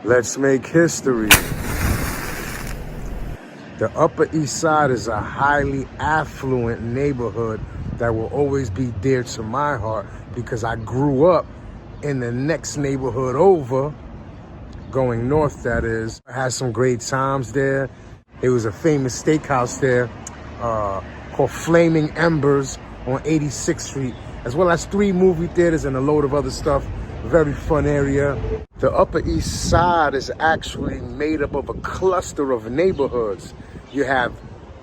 Let's make history. The Upper East Side is a highly affluent neighborhood that will always be dear to my heart because I grew up in the next neighborhood over, going north that is. I had some great times there. There was a famous steakhouse there called Flaming Embers on 86th Street, as well as 3 movie theaters and a load of other stuff. Very fun area. The Upper East Side is actually made up of a cluster of neighborhoods. You have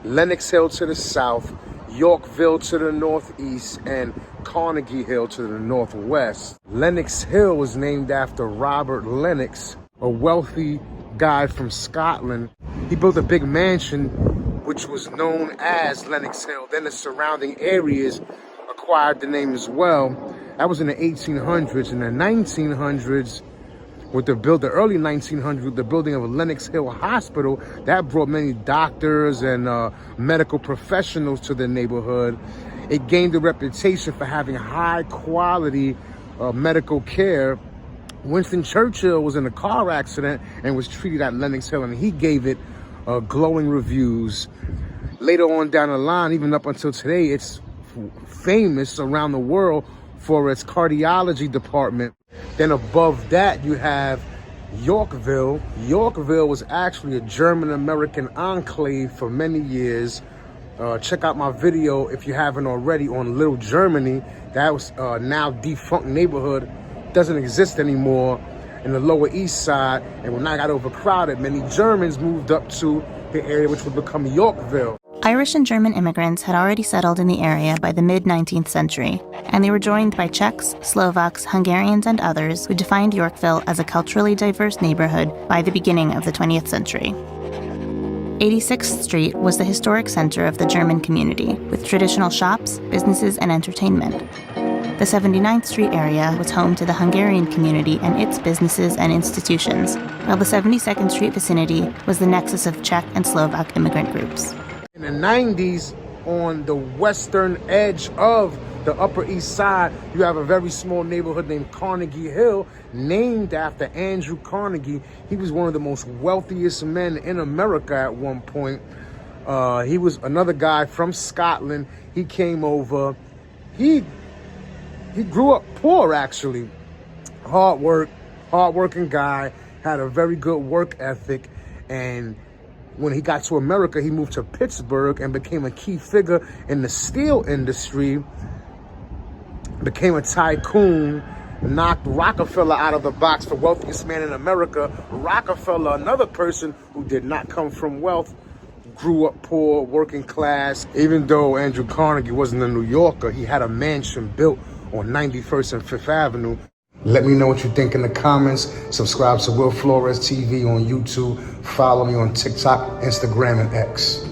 Lenox Hill to the south, Yorkville to the northeast, and Carnegie Hill to the northwest. Lenox Hill was named after Robert Lenox, a wealthy guy from Scotland. He built a big mansion which was known as Lenox Hill. Then the surrounding areas acquired the name as well. That was in the 1800s. In the 1900s, the early 1900s, with the building of a Lenox Hill Hospital, that brought many doctors and medical professionals to the neighborhood. It gained a reputation for having high quality medical care. Winston Churchill was in a car accident and was treated at Lenox Hill, and he gave it glowing reviews. Later on down the line, even up until today, it's famous around the world for its cardiology department. Then above that, you have Yorkville. Yorkville was actually a German-American enclave for many years. Check out my video if you haven't already on Little Germany. That was now defunct neighborhood, doesn't exist anymore in the Lower East Side. And when I got overcrowded, many Germans moved up to the area which would become Yorkville. Irish and German immigrants had already settled in the area by the mid-19th century, and they were joined by Czechs, Slovaks, Hungarians, and others who defined Yorkville as a culturally diverse neighborhood by the beginning of the 20th century. 86th Street was the historic center of the German community, with traditional shops, businesses, and entertainment. The 79th Street area was home to the Hungarian community and its businesses and institutions, while the 72nd Street vicinity was the nexus of Czech and Slovak immigrant groups. In the 90s, on the western edge of the Upper East Side, you have a very small neighborhood named Carnegie Hill, named after Andrew Carnegie. He was one of the most wealthiest men in America at one point. He was another guy from Scotland. He came over. He grew up poor, actually. Hard-working guy, had a very good work ethic, and when he got to America, he moved to Pittsburgh and became a key figure in the steel industry, became a tycoon, knocked Rockefeller out of the box for wealthiest man in America. Rockefeller, another person who did not come from wealth, grew up poor, working class. Even though Andrew Carnegie wasn't a New Yorker, he had a mansion built on 91st and 5th Avenue. Let me know what you think in the comments. Subscribe to Will Flores TV on YouTube. Follow me on TikTok, Instagram, and X.